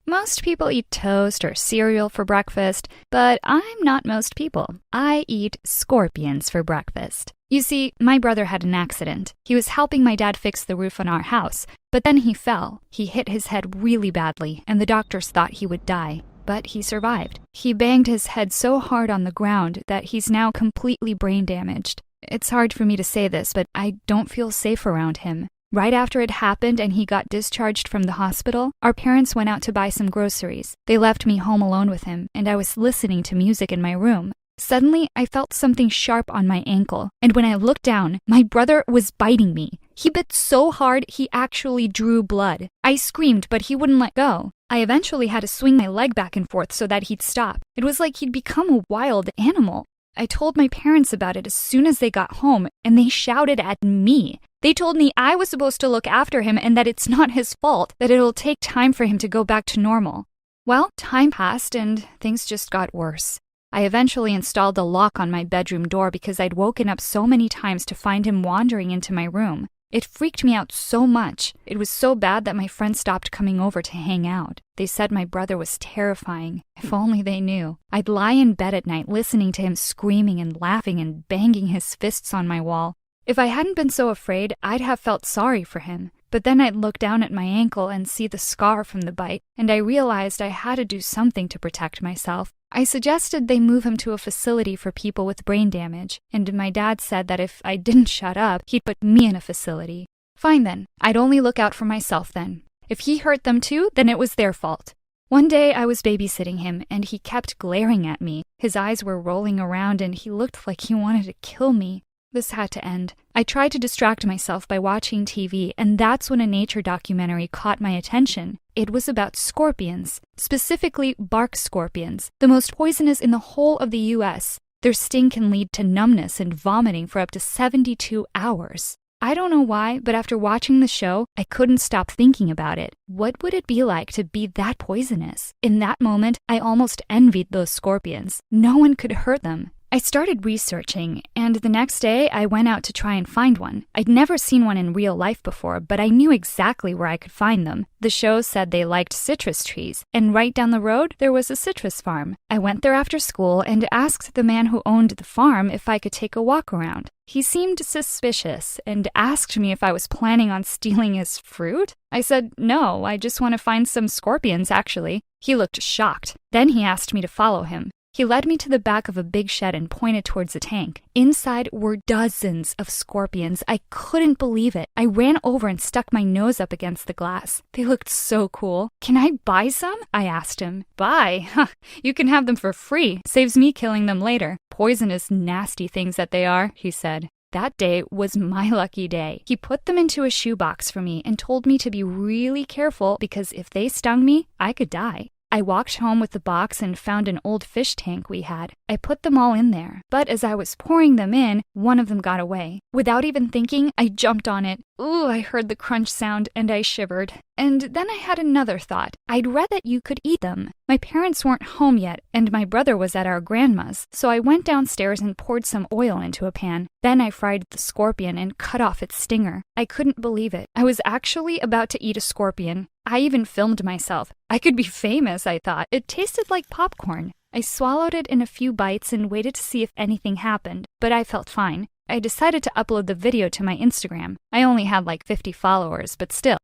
Most people eat toast or cereal for breakfast, but I'm not most people. I eat scorpions for breakfast. You see, my brother had an accident. He was helping my dad fix the roof on our house, but then he fell. He hit his head really badly, and the doctors thought he would die. But he survived. He banged his head so hard on the ground that he's now completely brain damaged. It's hard for me to say this, but I don't feel safe around him. Right after it happened and he got discharged from the hospital, our parents went out to buy some groceries. They left me home alone with him, and I was listening to music in my room. Suddenly, I felt something sharp on my ankle, and when I looked down, my brother was biting me. He bit so hard, he actually drew blood. I screamed, but he wouldn't let go. I eventually had to swing my leg back and forth so that he'd stop. It was like he'd become a wild animal. I told my parents about it as soon as they got home, and they shouted at me. They told me I was supposed to look after him and that it's not his fault, that it'll take time for him to go back to normal. Well, time passed and things just got worse. I eventually installed a lock on my bedroom door because I'd woken up so many times to find him wandering into my room. It freaked me out so much. It was so bad that my friends stopped coming over to hang out. They said my brother was terrifying. If only they knew. I'd lie in bed at night listening to him screaming and laughing and banging his fists on my wall. If I hadn't been so afraid, I'd have felt sorry for him. But then I'd look down at my ankle and see the scar from the bite, and I realized I had to do something to protect myself. I suggested they move him to a facility for people with brain damage, and my dad said that if I didn't shut up, he'd put me in a facility. Fine then, I'd only look out for myself then. If he hurt them too, then it was their fault. One day I was babysitting him, and he kept glaring at me. His eyes were rolling around, and he looked like he wanted to kill me. This had to end. I tried to distract myself by watching TV, and that's when a nature documentary caught my attention. It was about scorpions, specifically bark scorpions, the most poisonous in the whole of the US. Their sting can lead to numbness and vomiting for up to 72 hours. I don't know why, but after watching the show, I couldn't stop thinking about it. What would it be like to be that poisonous? In that moment, I almost envied those scorpions. No one could hurt them. I started researching, and the next day I went out to try and find one. I'd never seen one in real life before, but I knew exactly where I could find them. The show said they liked citrus trees, and right down the road there was a citrus farm. I went there after school and asked the man who owned the farm if I could take a walk around. He seemed suspicious and asked me if I was planning on stealing his fruit. I said, no, I just want to find some scorpions, actually. He looked shocked. Then he asked me to follow him. He led me to the back of a big shed and pointed towards a tank. Inside were dozens of scorpions. I couldn't believe it. I ran over and stuck my nose up against the glass. They looked so cool. Can I buy some? I asked him. Buy? Huh, you can have them for free. Saves me killing them later. Poisonous, nasty things that they are, he said. That day was my lucky day. He put them into a shoebox for me and told me to be really careful because if they stung me, I could die. I walked home with the box and found an old fish tank we had. I put them all in there, but as I was pouring them in, one of them got away. Without even thinking, I jumped on it. Ooh, I heard the crunch sound and I shivered. And then I had another thought. I'd read that you could eat them. My parents weren't home yet, and my brother was at our grandma's, so I went downstairs and poured some oil into a pan. Then I fried the scorpion and cut off its stinger. I couldn't believe it. I was actually about to eat a scorpion. I even filmed myself. I could be famous, I thought. It tasted like popcorn. I swallowed it in a few bites and waited to see if anything happened, but I felt fine. I decided to upload the video to my Instagram. I only had like 50 followers, but still.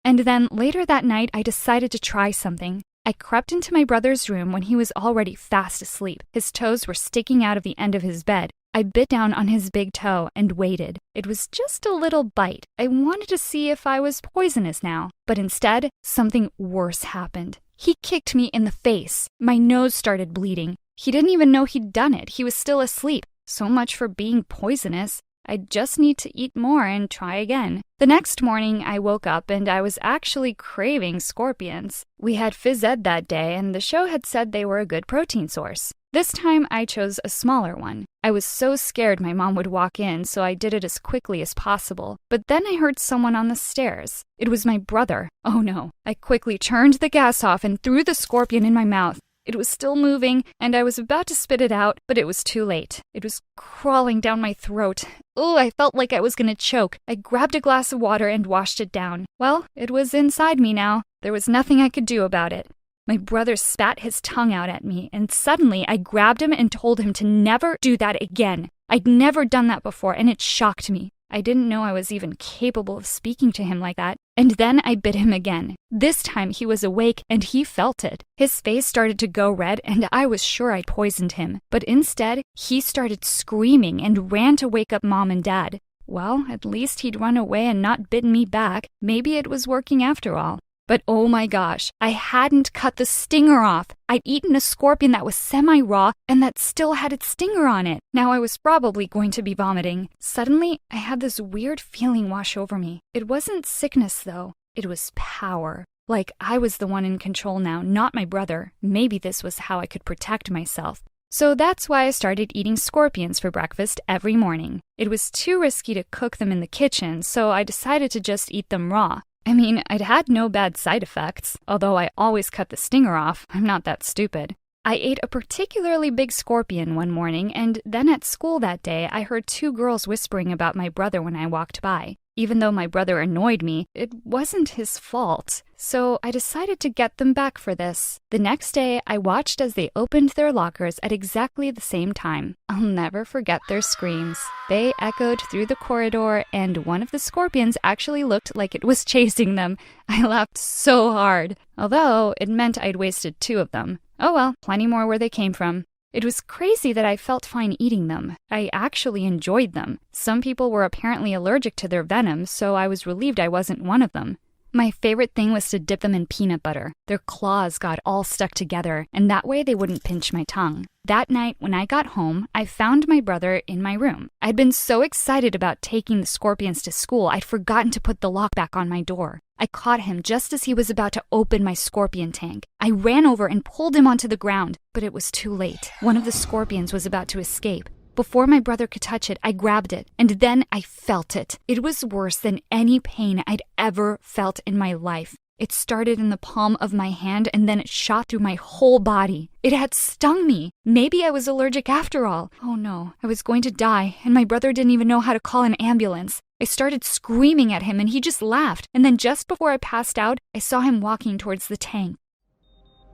And then later that night, I decided to try something. I crept into my brother's room when he was already fast asleep. His toes were sticking out of the end of his bed. I bit down on his big toe and waited. It was just a little bite. I wanted to see if I was poisonous now. But instead, something worse happened. He kicked me in the face. My nose started bleeding. He didn't even know he'd done it. He was still asleep. So much for being poisonous. I just need to eat more and try again. The next morning, I woke up and I was actually craving scorpions. We had phys ed that day, and the show had said they were a good protein source. This time, I chose a smaller one. I was so scared my mom would walk in, so I did it as quickly as possible. But then I heard someone on the stairs. It was my brother. Oh no. I quickly turned the gas off and threw the scorpion in my mouth. It was still moving, and I was about to spit it out, but it was too late. It was crawling down my throat. Ooh, I felt like I was gonna choke. I grabbed a glass of water and washed it down. Well, it was inside me now. There was nothing I could do about it. My brother spat his tongue out at me, and suddenly I grabbed him and told him to never do that again. I'd never done that before, and it shocked me. I didn't know I was even capable of speaking to him like that. And then I bit him again. This time he was awake and he felt it. His face started to go red and I was sure I'd poisoned him. But instead, he started screaming and ran to wake up Mom and Dad. Well, at least he'd run away and not bitten me back. Maybe it was working after all. But oh my gosh, I hadn't cut the stinger off. I'd eaten a scorpion that was semi-raw and that still had its stinger on it. Now I was probably going to be vomiting. Suddenly, I had this weird feeling wash over me. It wasn't sickness though. It was power. Like I was the one in control now, not my brother. Maybe this was how I could protect myself. So that's why I started eating scorpions for breakfast every morning. It was too risky to cook them in the kitchen, so I decided to just eat them raw. I mean, I'd had no bad side effects, although I always cut the stinger off. I'm not that stupid. I ate a particularly big scorpion one morning, and then at school that day, I heard two girls whispering about my brother when I walked by. Even though my brother annoyed me, it wasn't his fault. So I decided to get them back for this. The next day, I watched as they opened their lockers at exactly the same time. I'll never forget their screams. They echoed through the corridor, and one of the scorpions actually looked like it was chasing them. I laughed so hard. Although, it meant I'd wasted 2 of them. Oh well, plenty more where they came from. It was crazy that I felt fine eating them. I actually enjoyed them. Some people were apparently allergic to their venom, so I was relieved I wasn't one of them. My favorite thing was to dip them in peanut butter. Their claws got all stuck together, and that way they wouldn't pinch my tongue. That night, when I got home, I found my brother in my room. I'd been so excited about taking the scorpions to school, I'd forgotten to put the lock back on my door. I caught him just as he was about to open my scorpion tank. I ran over and pulled him onto the ground, but it was too late. One of the scorpions was about to escape. Before my brother could touch it, I grabbed it, and then I felt it. It was worse than any pain I'd ever felt in my life. It started in the palm of my hand, and then it shot through my whole body. It had stung me. Maybe I was allergic after all. Oh no, I was going to die, and my brother didn't even know how to call an ambulance. I started screaming at him, and he just laughed. And then just before I passed out, I saw him walking towards the tank.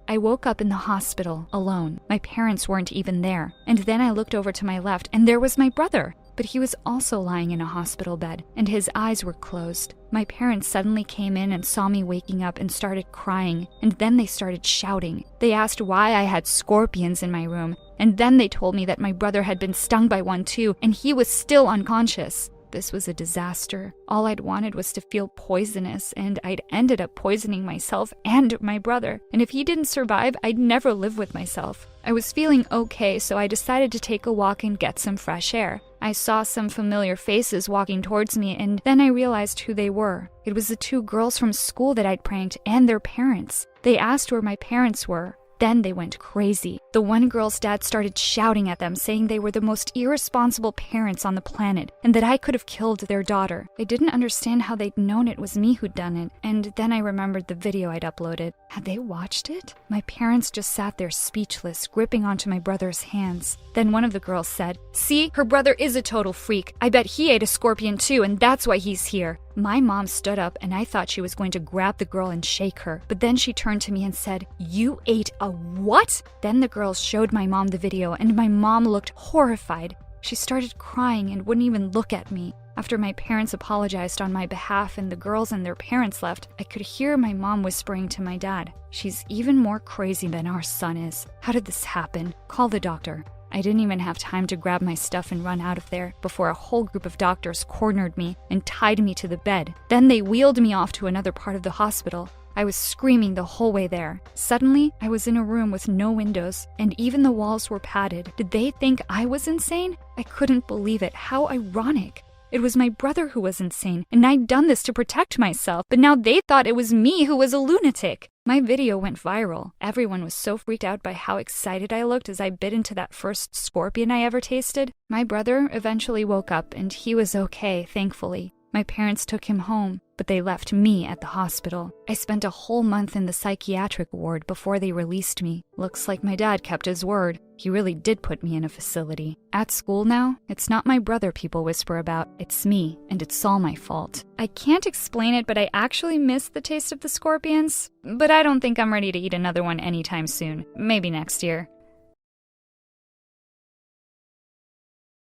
I woke up in the hospital, alone. My parents weren't even there. And then I looked over to my left, and there was my brother. But he was also lying in a hospital bed, and his eyes were closed. My parents suddenly came in and saw me waking up and started crying, and then they started shouting. They asked why I had scorpions in my room, and then they told me that my brother had been stung by one too, and he was still unconscious. This was a disaster. All I'd wanted was to feel poisonous, and I'd ended up poisoning myself and my brother. And if he didn't survive, I'd never live with myself. I was feeling okay, so I decided to take a walk and get some fresh air. I saw some familiar faces walking towards me, and then I realized who they were. It was the 2 girls from school that I'd pranked and their parents. They asked where my parents were. Then they went crazy. The one girl's dad started shouting at them, saying they were the most irresponsible parents on the planet and that I could have killed their daughter. I didn't understand how they'd known it was me who'd done it, and then I remembered the video I'd uploaded. Had they watched it? My parents just sat there speechless, gripping onto my brother's hands. Then one of the girls said, "See, her brother is a total freak. I bet he ate a scorpion too, and that's why he's here." My mom stood up, and I thought she was going to grab the girl and shake her. But then she turned to me and said, "You ate a what?" Then the girls showed my mom the video, and my mom looked horrified. She started crying and wouldn't even look at me. After my parents apologized on my behalf and the girls and their parents left, I could hear my mom whispering to my dad, "She's even more crazy than our son is. How did this happen? Call the doctor." I didn't even have time to grab my stuff and run out of there before a whole group of doctors cornered me and tied me to the bed. Then they wheeled me off to another part of the hospital. I was screaming the whole way there. Suddenly, I was in a room with no windows, and even the walls were padded. Did they think I was insane? I couldn't believe it. How ironic. It was my brother who was insane, and I'd done this to protect myself, but now they thought it was me who was a lunatic. My video went viral. Everyone was so freaked out by how excited I looked as I bit into that first scorpion I ever tasted. My brother eventually woke up, and he was okay, thankfully. My parents took him home, but they left me at the hospital. I spent a whole month in the psychiatric ward before they released me. Looks like my dad kept his word. He really did put me in a facility. At school now, it's not my brother people whisper about, it's me, and it's all my fault. I can't explain it, but I actually miss the taste of the scorpions. But I don't think I'm ready to eat another one anytime soon. Maybe next year.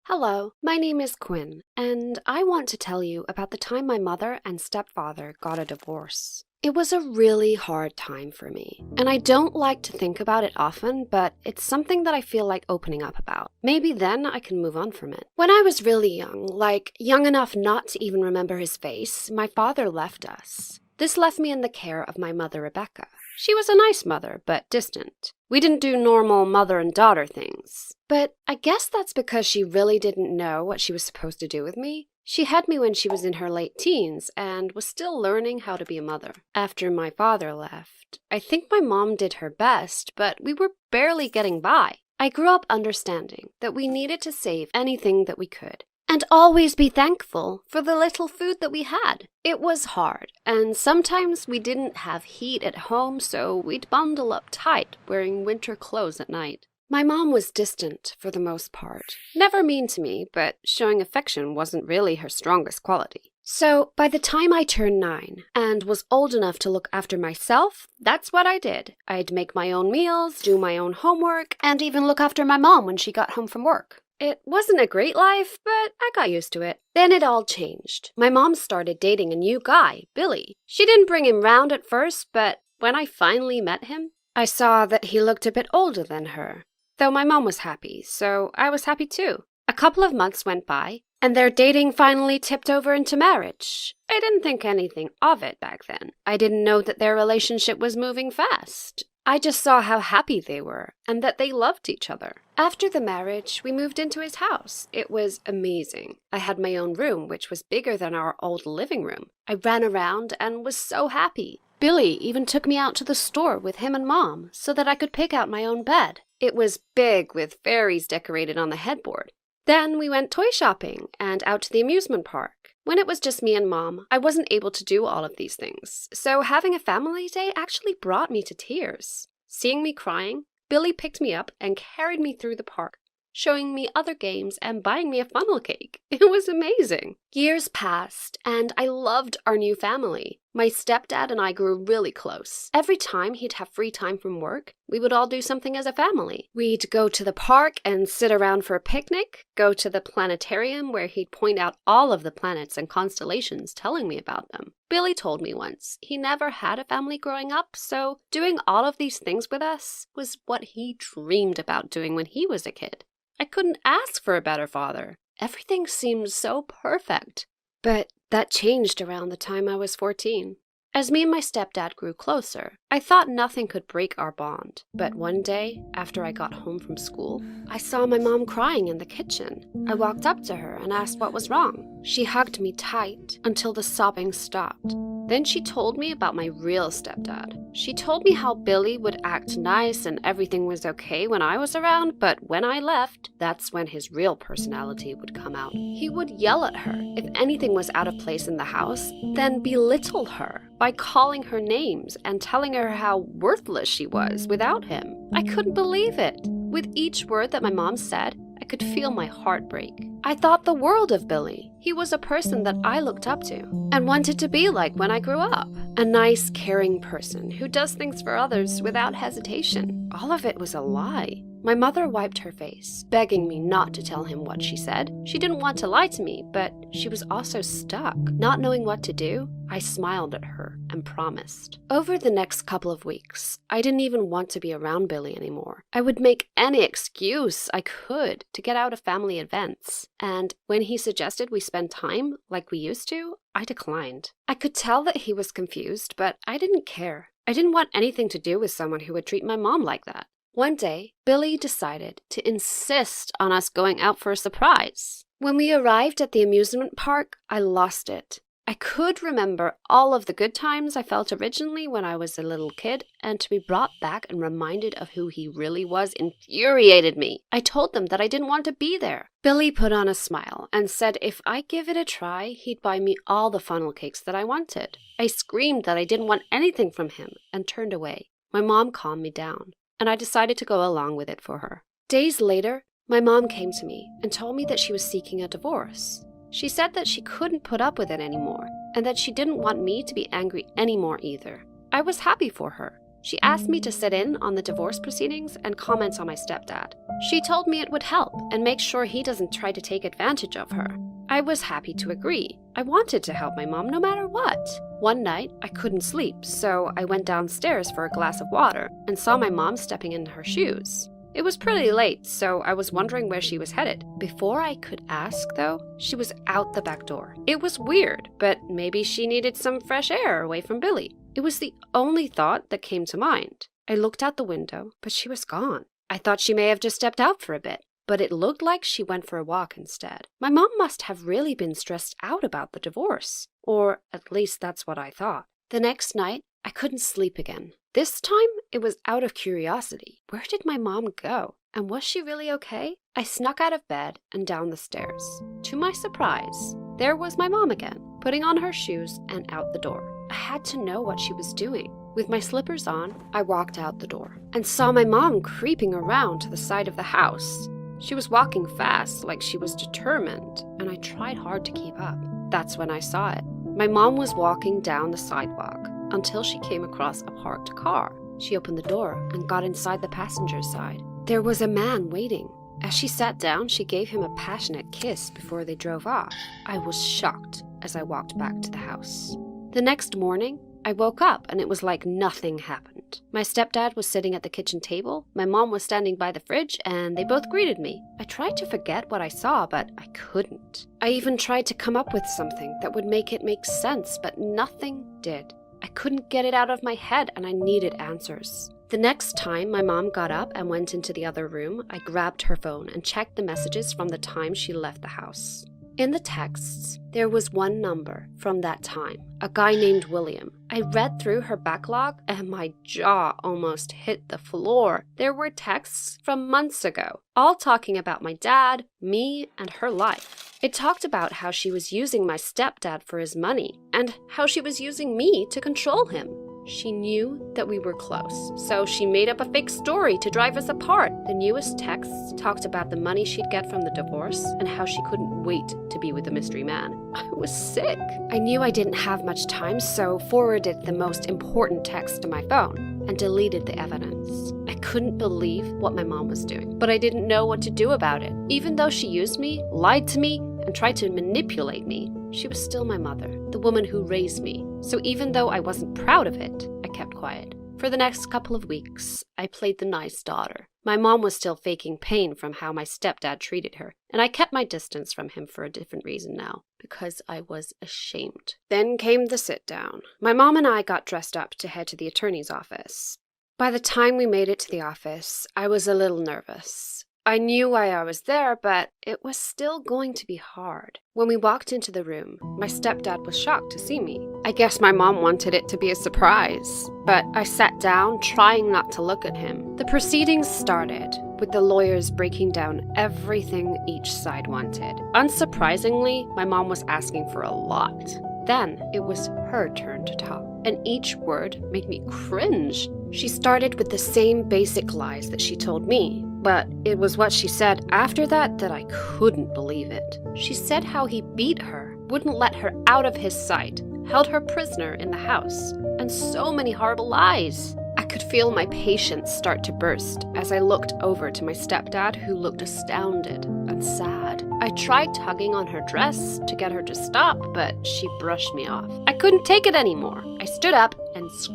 Hello, my name is Quinn, and I want to tell you about the time my mother and stepfather got a divorce. It was a really hard time for me, and I don't like to think about it often, but it's something that I feel like opening up about. Maybe then I can move on from it. When I was really young, like young enough not to even remember his face, my father left us. This left me in the care of my mother, Rebecca. She was a nice mother, but distant. We didn't do normal mother and daughter things. But I guess that's because she really didn't know what she was supposed to do with me. She had me when she was in her late teens and was still learning how to be a mother. After my father left, I think my mom did her best, but we were barely getting by. I grew up understanding that we needed to save anything that we could. And always be thankful for the little food that we had. It was hard, and sometimes we didn't have heat at home, so we'd bundle up tight, wearing winter clothes at night. My mom was distant for the most part. Never mean to me, but showing affection wasn't really her strongest quality. So by the time I turned 9 and was old enough to look after myself, that's what I did. I'd make my own meals, do my own homework, and even look after my mom when she got home from work. It wasn't a great life, but I got used to it. Then it all changed. My mom started dating a new guy, Billy. She didn't bring him round at first, but when I finally met him, I saw that he looked a bit older than her. Though my mom was happy, so I was happy too. A couple of months went by, and their dating finally tipped over into marriage. I didn't think anything of it back then. I didn't know that their relationship was moving fast. I just saw how happy they were and that they loved each other. After the marriage, we moved into his house. It was amazing. I had my own room, which was bigger than our old living room. I ran around and was so happy. Billy even took me out to the store with him and Mom so that I could pick out my own bed. It was big with fairies decorated on the headboard. Then we went toy shopping and out to the amusement park. When it was just me and Mom, I wasn't able to do all of these things, so having a family day actually brought me to tears. Seeing me crying, Billy picked me up and carried me through the park, showing me other games and buying me a funnel cake. It was amazing. Years passed, and I loved our new family. My stepdad and I grew really close. Every time he'd have free time from work, we would all do something as a family. We'd go to the park and sit around for a picnic, go to the planetarium where he'd point out all of the planets and constellations, telling me about them. Billy told me once he never had a family growing up, so doing all of these things with us was what he dreamed about doing when he was a kid. I couldn't ask for a better father. Everything seemed so perfect. But that changed around the time I was 14. As me and my stepdad grew closer, I thought nothing could break our bond. But one day, after I got home from school, I saw my mom crying in the kitchen. I walked up to her and asked what was wrong. She hugged me tight until the sobbing stopped. Then she told me about my real stepdad. She told me how Billy would act nice and everything was okay when I was around, but when I left, that's when his real personality would come out. He would yell at her if anything was out of place in the house, then belittle her by calling her names and telling her how worthless she was without him. I couldn't believe it. With each word that my mom said, I could feel my heart break. I thought the world of Billy. He was a person that I looked up to and wanted to be like when I grew up. A nice, caring person who does things for others without hesitation. All of it was a lie. My mother wiped her face, begging me not to tell him what she said. She didn't want to lie to me, but she was also stuck. Not knowing what to do, I smiled at her and promised. Over the next couple of weeks, I didn't even want to be around Billy anymore. I would make any excuse I could to get out of family events. And when he suggested we spend time like we used to, I declined. I could tell that he was confused, but I didn't care. I didn't want anything to do with someone who would treat my mom like that. One day, Billy decided to insist on us going out for a surprise. When we arrived at the amusement park, I lost it. I could remember all of the good times I felt originally when I was a little kid, and to be brought back and reminded of who he really was infuriated me. I told them that I didn't want to be there. Billy put on a smile and said if I give it a try, he'd buy me all the funnel cakes that I wanted. I screamed that I didn't want anything from him and turned away. My mom calmed me down, and I decided to go along with it for her. Days later, my mom came to me and told me that she was seeking a divorce. She said that she couldn't put up with it anymore, and that she didn't want me to be angry anymore either. I was happy for her. She asked me to sit in on the divorce proceedings and comment on my stepdad. She told me it would help and make sure he doesn't try to take advantage of her. I was happy to agree. I wanted to help my mom no matter what. One night, I couldn't sleep, so I went downstairs for a glass of water and saw my mom stepping in her shoes. It was pretty late, so I was wondering where she was headed. Before I could ask, though, she was out the back door. It was weird, but maybe she needed some fresh air away from Billy. It was the only thought that came to mind. I looked out the window, but she was gone. I thought she may have just stepped out for a bit, but it looked like she went for a walk instead. My mom must have really been stressed out about the divorce, or at least that's what I thought. The next night, I couldn't sleep again. This time, it was out of curiosity. Where did my mom go? And was she really okay? I snuck out of bed and down the stairs. To my surprise, there was my mom again, putting on her shoes and out the door. I had to know what she was doing. With my slippers on, I walked out the door and saw my mom creeping around to the side of the house. She was walking fast, like she was determined, and I tried hard to keep up. That's when I saw it. My mom was walking down the sidewalk until she came across a parked car. She opened the door and got inside the passenger's side. There was a man waiting. As she sat down, she gave him a passionate kiss before they drove off. I was shocked as I walked back to the house. The next morning, I woke up and it was like nothing happened. My stepdad was sitting at the kitchen table, my mom was standing by the fridge, and they both greeted me. I tried to forget what I saw, but I couldn't. I even tried to come up with something that would make it make sense, but nothing did. I couldn't get it out of my head and I needed answers. The next time my mom got up and went into the other room, I grabbed her phone and checked the messages from the time she left the house. In the texts, there was one number from that time, a guy named William. I read through her backlog and my jaw almost hit the floor. There were texts from months ago, all talking about my dad, me, and her life. It talked about how she was using my stepdad for his money and how she was using me to control him. She knew that we were close, so she made up a fake story to drive us apart. The newest texts talked about the money she'd get from the divorce and how she couldn't wait to be with the mystery man. I was sick. I knew I didn't have much time, so forwarded the most important text to my phone and deleted the evidence. I couldn't believe what my mom was doing, but I didn't know what to do about it. Even though she used me, lied to me, and tried to manipulate me, she was still my mother, the woman who raised me. So even though I wasn't proud of it, I kept quiet. For the next couple of weeks, I played the nice daughter. My mom was still faking pain from how my stepdad treated her, and I kept my distance from him for a different reason now, because I was ashamed. Then came the sit-down. My mom and I got dressed up to head to the attorney's office. By the time we made it to the office, I was a little nervous. I knew why I was there, but it was still going to be hard. When we walked into the room, my stepdad was shocked to see me. I guess my mom wanted it to be a surprise, but I sat down, trying not to look at him. The proceedings started, with the lawyers breaking down everything each side wanted. Unsurprisingly, my mom was asking for a lot. Then it was her turn to talk, and each word made me cringe. She started with the same basic lies that she told me, but it was what she said after that I couldn't believe it. She said how he beat her, wouldn't let her out of his sight, held her prisoner in the house, and so many horrible lies. I could feel my patience start to burst as I looked over to my stepdad, who looked astounded and sad. I tried tugging on her dress to get her to stop, but she brushed me off. I couldn't take it anymore. I stood up and